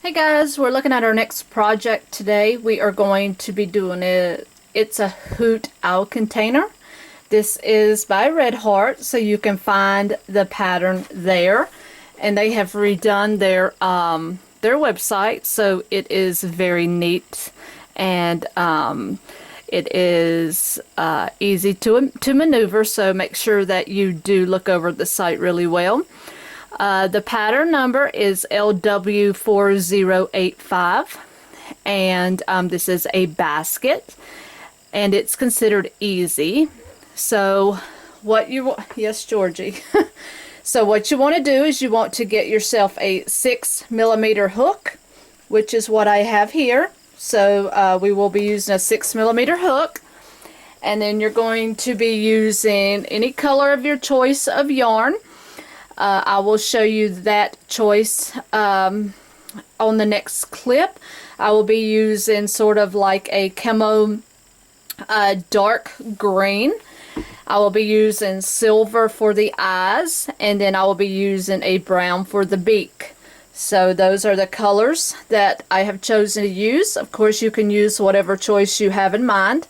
Hey guys, we're looking at our next project today. We are going to be doing it's a Hoot owl container. This is by Red Heart, so you can find the pattern there. And they have redone their website, so it is very neat and it is easy to maneuver. So make sure that you do look over the site really well. The pattern number is LW4085, and this is a basket, and it's considered easy. So yes, Georgie. So what you want to do is you want to get yourself a 6mm hook, which is what I have here. So we will be using a 6mm hook, and then you're going to be using any color of your choice of yarn. I will show you that choice on the next clip. I will be using sort of like a camo dark green. I will be using silver for the eyes, and then I will be using a brown for the beak. So those are the colors that I have chosen to use. Of course, you can use whatever choice you have in mind.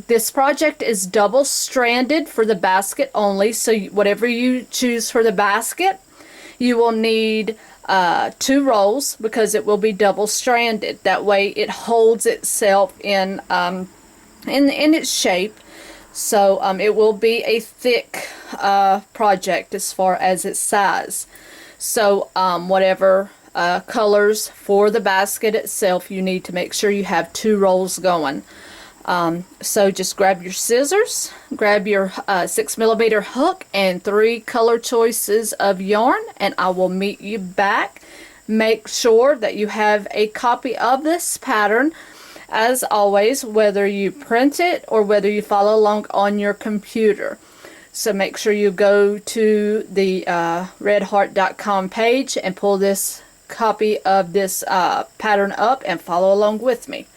This project is double-stranded for the basket only, so whatever you choose for the basket, you will need 2 rolls because it will be double-stranded. That way it holds itself in its shape. So it will be a thick project as far as its size. So whatever colors for the basket itself, you need to make sure you have 2 rolls going. So just grab your scissors, grab your 6mm hook, and 3 color choices of yarn, and I will meet you back. Make sure that you have a copy of this pattern, as always, whether you print it or whether you follow along on your computer. So make sure you go to the redheart.com page and pull this copy of this pattern up and follow along with me.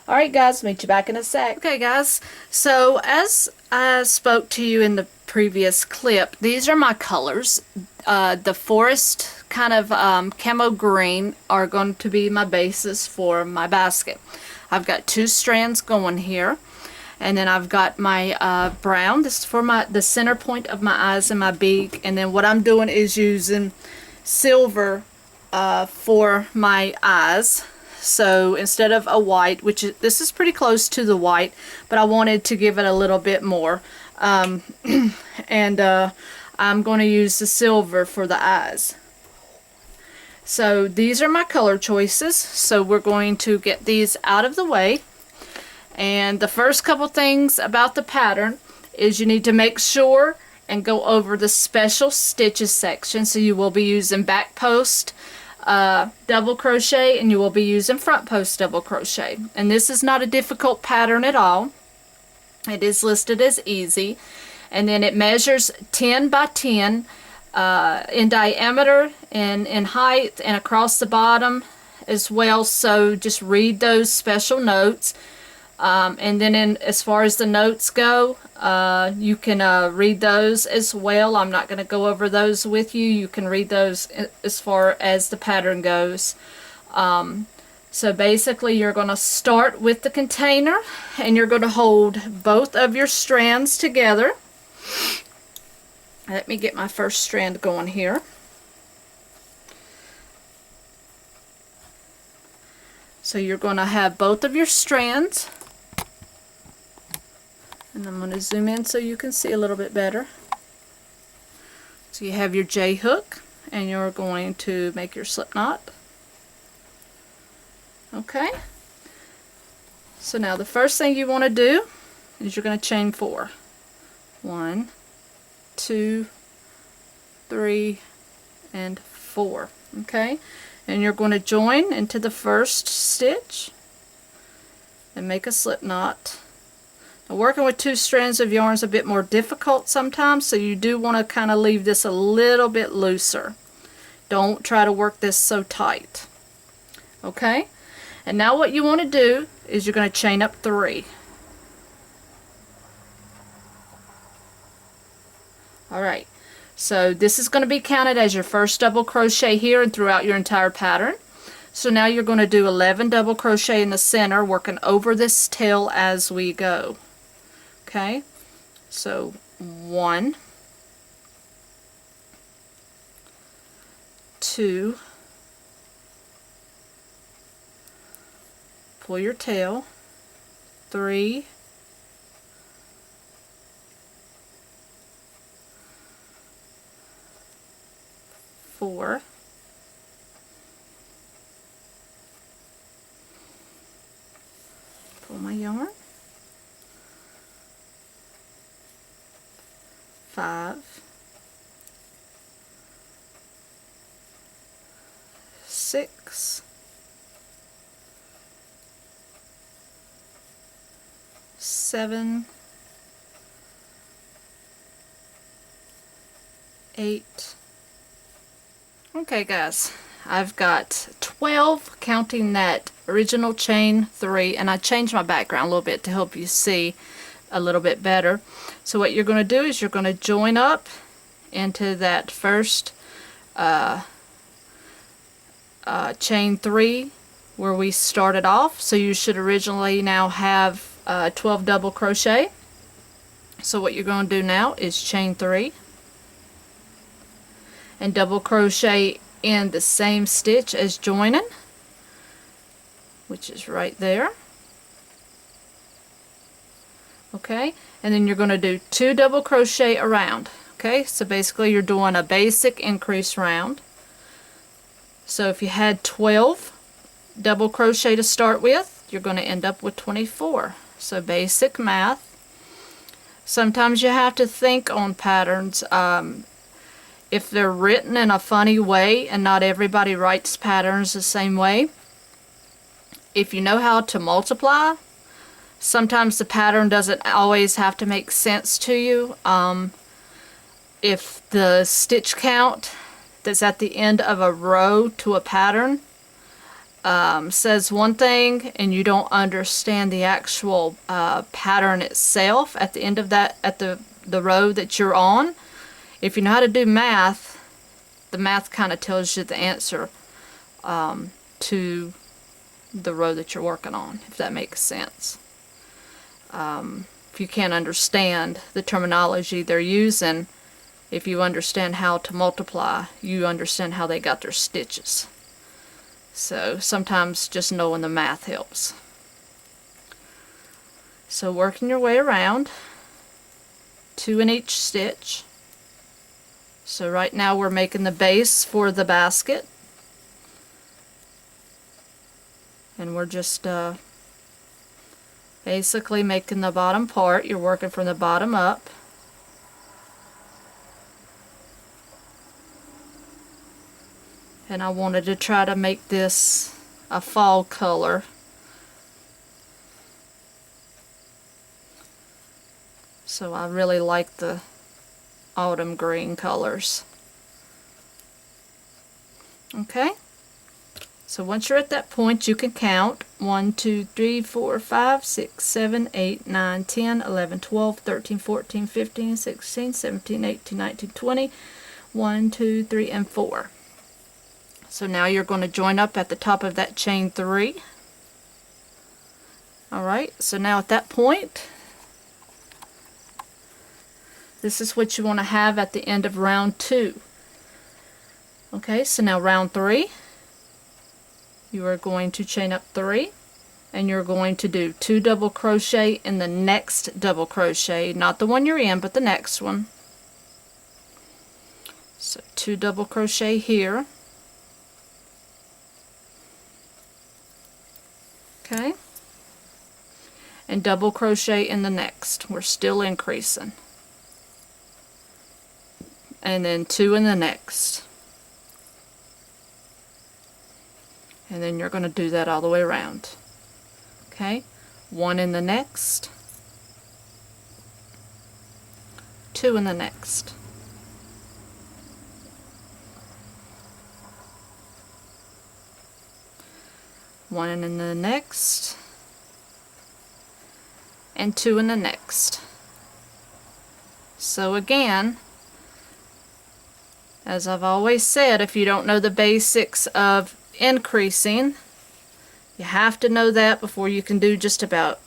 Alright guys, meet you back in a sec. Okay guys, so as I spoke to you in the previous clip, these are my colors. The forest kind of camo green are going to be my basis for my basket. I've got 2 strands going here, and then I've got my brown. This is for the center point of my eyes and my beak, and then what I'm doing is using silver for my eyes. So instead of a white, this is pretty close to the white, but I wanted to give it a little bit more. And I'm going to use the silver for the eyes. So these are my color choices. So we're going to get these out of the way. And the first couple things about the pattern is you need to make sure and go over the special stitches section. So you will be using back post double crochet, and you will be using front post double crochet. And this is not a difficult pattern at all. It is listed as easy, and then it measures 10 by 10 in diameter and in height and across the bottom as well. So just read those special notes, and then as far as the notes go, you can read those as well. I'm not going to go over those with you. You can read those as far as the pattern goes. So basically you're going to start with the container, and you're going to hold both of your strands together. Let me get my first strand going here. So you're going to have both of your strands, and I'm going to zoom in so you can see a little bit better. So you have your J hook, and you're going to make your slip knot. Okay. So now the first thing you want to do is you're going to chain 4. 1, 2, 3, and 4. Okay. And you're going to join into the first stitch and make a slip knot. Now, working with 2 strands of yarn is a bit more difficult sometimes, so you do want to kind of leave this a little bit looser. Don't try to work this so tight. Okay? And now what you want to do is you're going to chain up 3. Alright, so this is going to be counted as your first double crochet here and throughout your entire pattern. So now you're going to do 11 double crochet in the center, working over this tail as we go. Okay, so 1, 2, pull your tail, 3, 4, 5, 6, 7, 8. Okay guys, I've got 12 counting that original chain 3, and I changed my background a little bit to help you see a little bit better. So what you're going to do is you're going to join up into that first chain 3 where we started off. So you should originally now have 12 double crochet. So what you're going to do now is chain 3 and double crochet in the same stitch as joining, which is right there. Okay, and then you're going to do 2 double crochet around. Okay, so basically you're doing a basic increase round. So if you had 12 double crochet to start with, you're going to end up with 24. So basic math. Sometimes you have to think on patterns if they're written in a funny way, and not everybody writes patterns the same way. If you know how to multiply, sometimes the pattern doesn't always have to make sense to you. If the stitch count that's at the end of a row to a pattern says one thing and you don't understand the actual pattern itself at the end of that, at the row that you're on, if you know how to do math, the math kind of tells you the answer to the row that you're working on, if that makes sense. If you can't understand the terminology they're using, if you understand how to multiply, you understand how they got their stitches. So sometimes just knowing the math helps. So working your way around, 2 in each stitch. So right now we're making the base for the basket, and we're just basically making the bottom part. You're working from the bottom up. And I wanted to try to make this a fall color. So I really like the autumn green colors. Okay, so once you're at that point, you can count 1, 2, 3, 4, 5, 6, 7, 8, 9, 10, 11, 12, 13, 14, 15, 16, 17, 18, 19, 20, 1, 2, 3, and 4. So now you're going to join up at the top of that chain 3. Alright, so now at that point, this is what you want to have at the end of round 2. Okay, so now round 3, you are going to chain up 3, and you're going to do 2 double crochet in the next double crochet, not the one you're in, but the next one. So 2 double crochet here. Okay, and double crochet in the next. We're still increasing. And then 2 in the next. And then you're going to do that all the way around. Okay, 1 in the next, 2 in the next. One in the next, and 2 in the next. So again, as I've always said, if you don't know the basics of increasing. You have to know that before you can do just about,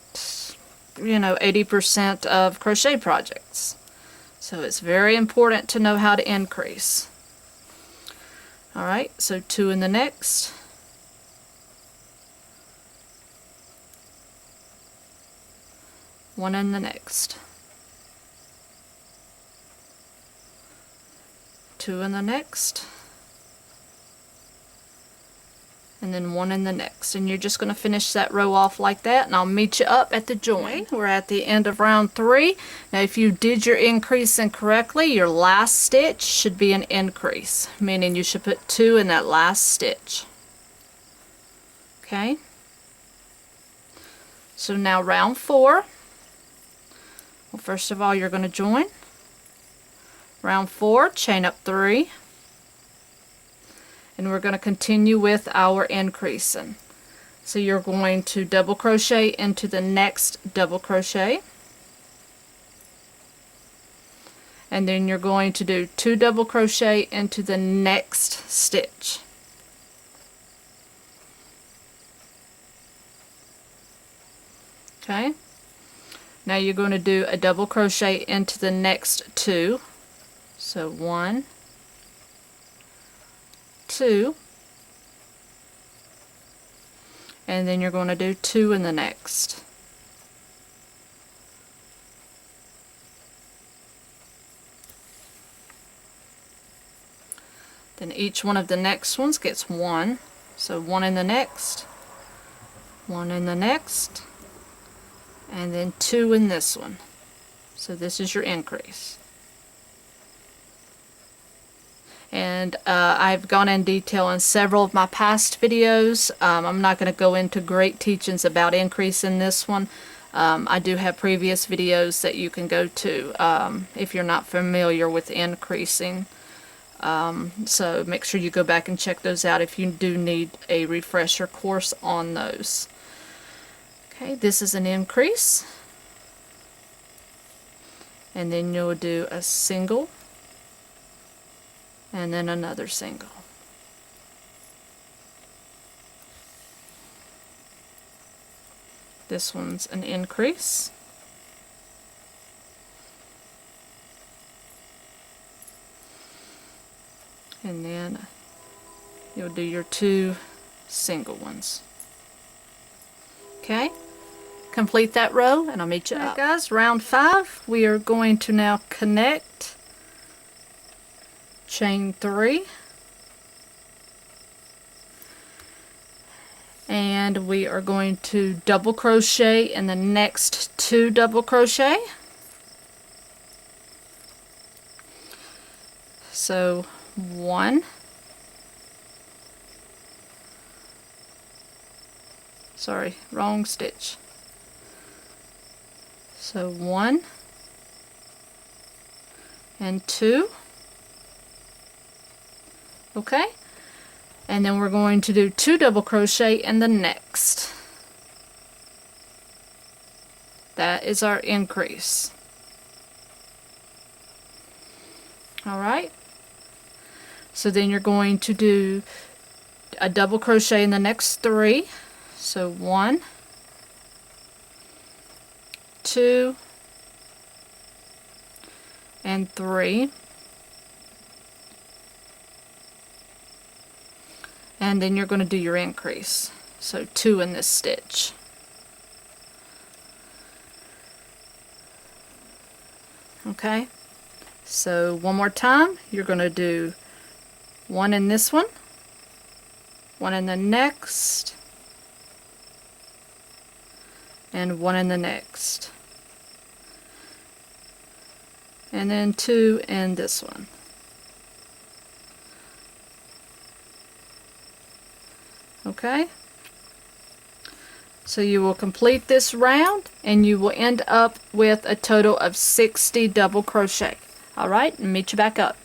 80% of crochet projects. So it's very important to know how to increase. Alright, so 2 in the next. One in the next. 2 in the next. And then 1 in the next, and you're just going to finish that row off like that, and I'll meet you up at the join. We're at the end of round 3. Now if you did your increase incorrectly, your last stitch should be an increase, meaning you should put 2 in that last stitch. Okay, so now round 4. Well, first of all, you're going to join. Round 4, chain up 3. And we're going to continue with our increasing. So you're going to double crochet into the next double crochet, and then you're going to do 2 double crochet into the next stitch. Okay, now you're going to do a double crochet into the next 2. So 1, 2, and then you're going to do 2 in the next. Then each one of the next ones gets 1. So 1 in the next, 1 in the next, and then 2 in this one. So this is your increase. And I've gone in detail in several of my past videos. I'm not going to go into great teachings about increase in this one. I do have previous videos that you can go to if you're not familiar with increasing. So make sure you go back and check those out if you do need a refresher course on those. Okay, this is an increase. And then you'll do a single, and then another single. This one's an increase. And then you'll do your 2 single ones. Okay? Complete that row and I'll meet you up. Alright guys, round 5, we are going to now connect, chain 3, and we are going to double crochet in the next 2 double crochet. So 1, sorry, wrong stitch. So 1 and 2. Okay, and then we're going to do 2 double crochet in the next. That is our increase. Alright, so then you're going to do a double crochet in the next 3. So 1, 2, and 3. And then you're going to do your increase. So 2 in this stitch. Okay, so one more time, you're going to do 1 in this one, 1 in the next, and 1 in the next, and then 2 in this one. Okay, so you will complete this round and you will end up with a total of 60 double crochet. Alright, meet you back up.